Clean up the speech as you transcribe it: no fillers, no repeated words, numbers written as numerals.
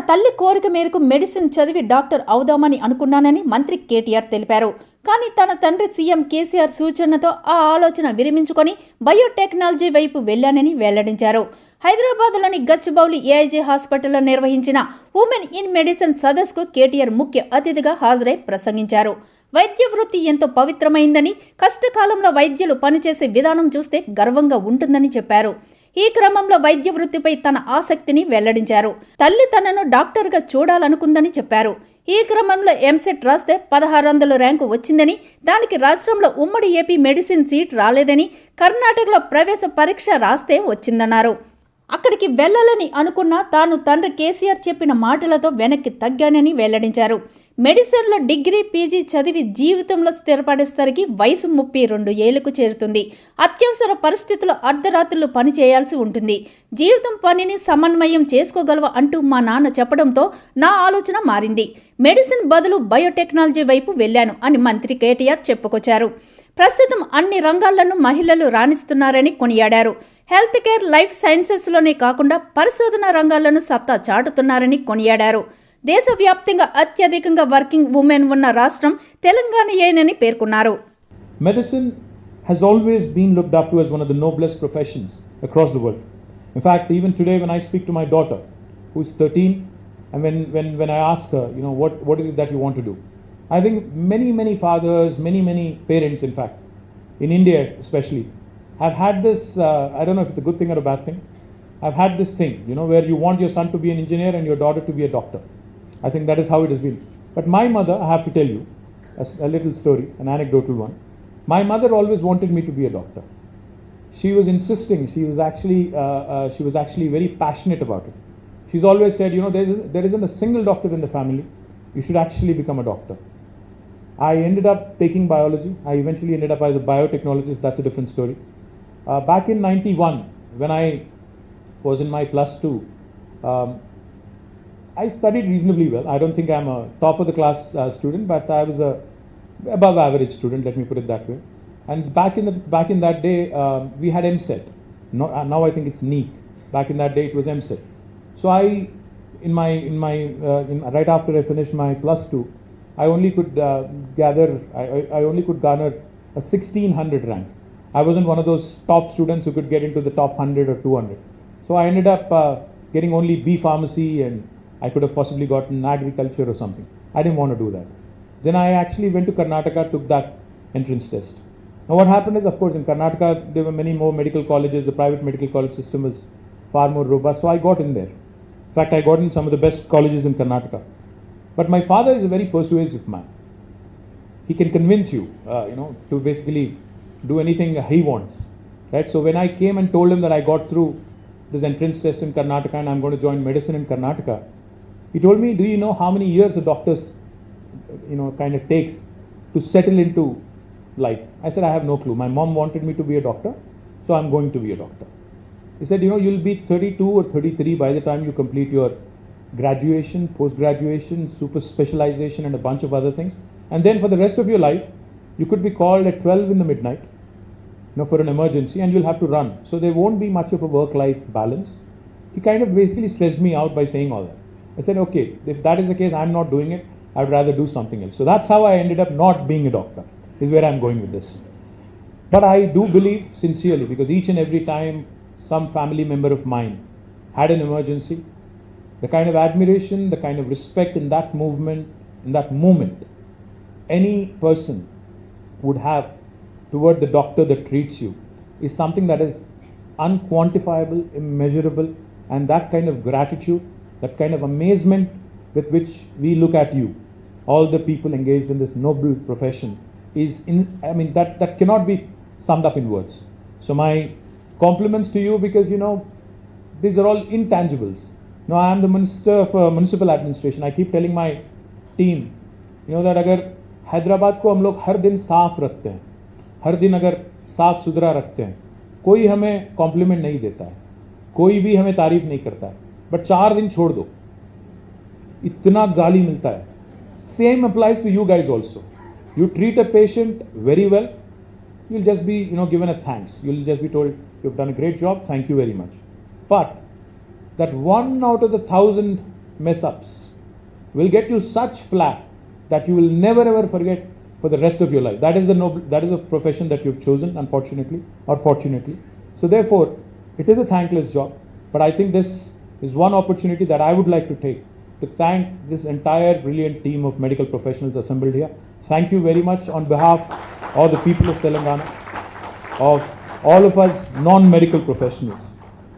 తల్లి కోరిక మేరకు మెడిసిన్ చదివి డాక్టర్ అవుదామని అనుకున్నానని మంత్రి కేటీఆర్ తెలిపారు. కానీ తన తండ్రి సీఎం కేసీఆర్ సూచనతో ఆ ఆలోచన విరమించుకొని బయోటెక్నాలజీ వైపు వెళ్లానని వెల్లడించారు. హైదరాబాద్లోని గచ్చిబౌలి ఏఐజీ హాస్పిటల్లో నిర్వహించిన ఉమెన్ ఇన్ మెడిసిన్ సదస్సుకు కేటీఆర్ ముఖ్య అతిథిగా హాజరై ప్రసంగించారు. వైద్య వృత్తి ఎంతో పవిత్రమైందని, కష్టకాలంలో వైద్యులు పనిచేసే విధానం చూస్తే గర్వంగా ఉంటుందని చెప్పారు. ఈ క్రమంలో వైద్య వృత్తిపై తన ఆసక్తిని వెల్లడించారు. తల్లి తనను డాక్టర్గా చూడాలనుకుందని చెప్పారు. ఈ క్రమంలో ఎంసెట్ రాస్తే 1600 ర్యాంకు వచ్చిందని, దానికి రాష్ట్రంలో ఉమ్మడి ఏపీ మెడిసిన్ సీట్ రాలేదని, కర్ణాటకలో ప్రవేశ పరీక్ష రాస్తే వచ్చిందన్నారు. అక్కడికి వెళ్లాలని అనుకున్నా తాను తండ్రి కేసీఆర్ చెప్పిన మాటలతో వెనక్కి తగ్గానని వెల్లడించారు. మెడిసిన్లో డిగ్రీ, పీజీ చదివి జీవితంలో స్థిరపడేసరికి వయసు 32 ఏళ్లకు చేరుతుంది. అత్యవసర పరిస్థితుల్లో అర్ధరాత్రులు పని చేయాల్సి ఉంటుంది. జీవితం పనిని సమన్వయం చేసుకోగలవా అంటూ మా నాన్న చెప్పడంతో నా ఆలోచన మారింది. మెడిసిన్ బదులు బయోటెక్నాలజీ వైపు వెళ్లాను అని మంత్రి కేటీఆర్ చెప్పుకొచ్చారు. ప్రస్తుతం అన్ని రంగాల్లోనూ మహిళలు రాణిస్తున్నారని కొనియాడారు. హెల్త్ కేర్, లైఫ్ సైన్సెస్లోనే కాకుండా పరిశోధన రంగాల్లోనూ సత్తా చాటుతున్నారని కొనియాడారు. దేశవ్యాప్తంగా అత్యధికంగా వర్కింగ్ ఉమెన్ ఉన్న రాష్ట్రం తెలంగాణయేనని పేర్కొన్నారు. Medicine has always been looked up to as one of the noblest professions across the world. In fact, even today when I speak to my daughter, who is 13, and when I ask her, what is it that you want to do? I think many fathers, many parents, in fact, in India especially, have had this, I don't know if it's a good thing or a bad thing, I've had this thing, where you want your son to be an engineer and your daughter to be a doctor. I think that is how it has been. But my mother, I have to tell you a little story, an anecdotal one. My mother always wanted me to be a doctor. She was insisting, she was actually very passionate about it. She's always said, there isn't a single doctor in the family, you should actually become a doctor. I ended up taking biology. I eventually ended up as a biotechnologist. That's a different story. Back in 91, when I was in my +2, I studied reasonably well. I don't think I'm a top of the class student, but I was a above average student, let me put it that way. And back in that day, we had MSET. Now I think it's NEET. Back in that day, it was MSET. So right after I finished my +2, I only could garner a 1600 rank. I wasn't one of those top students who could get into the top 100 or 200. So I ended up getting only B Pharmacy, and I could have possibly gotten agriculture or something. I didn't want to do that. Then I actually went to Karnataka, took that entrance test. Now what happened is, of course, in Karnataka there were many more medical colleges. The private medical college system was far more robust, so I got in there. In fact, I got in some of the best colleges in Karnataka. But my father is a very persuasive man. He can convince you, to basically do anything he wants, right? So when I came and told him that I got through this entrance test in Karnataka and I'm going to join medicine in Karnataka, he told me, do you know how many years a doctor, kind of takes to settle into life? I said, I have no clue. My mom wanted me to be a doctor, so I'm going to be a doctor. He said, you'll be 32 or 33 by the time you complete your graduation, post-graduation, super specialization and a bunch of other things. And then for the rest of your life, you could be called at 12 in the midnight, for an emergency, and you'll have to run. So there won't be much of a work-life balance. He kind of basically stressed me out by saying all that. I said, okay, if that is the case, I'm not doing it. I'd rather do something else. So that's how I ended up not being a doctor, is where I'm going with this. But I do believe sincerely, because each and every time some family member of mine had an emergency, the kind of admiration, the kind of respect in that movement, in that moment, any person would have toward the doctor that treats you is something that is unquantifiable, immeasurable, and that kind of gratitude, that kind of amazement with which we look at you, all the people engaged in this noble profession, that cannot be summed up in words. So my compliments to you, because these are all intangibles. Now I am the Minister of Municipal Administration. I keep telling my team, that अगर हैदराबाद को हम लोग हर दिन साफ रखते हैं, हर दिन अगर साफ सुथरा रखते हैं, कोई हमें कॉम्प्लीमेंट नहीं देता है, कोई भी हमें तारीफ नहीं करता है, बट 4 दिन छोड़ दो, इतना गाली मिलता है. Same applies to you guys also. You treat a patient very well, you'll just be given a thanks. You'll just be told, you've done a great job, thank you very much. But that 1 out of the 1,000 mess ups will get you such flack that you will never ever forget for the rest of your life. That is the profession that you've chosen, unfortunately or fortunately. So therefore, it is a thankless job. But I think this is one opportunity that I would like to take to thank this entire brilliant team of medical professionals assembled here. Thank you very much on behalf of the people of Telangana, of all of us non-medical professionals.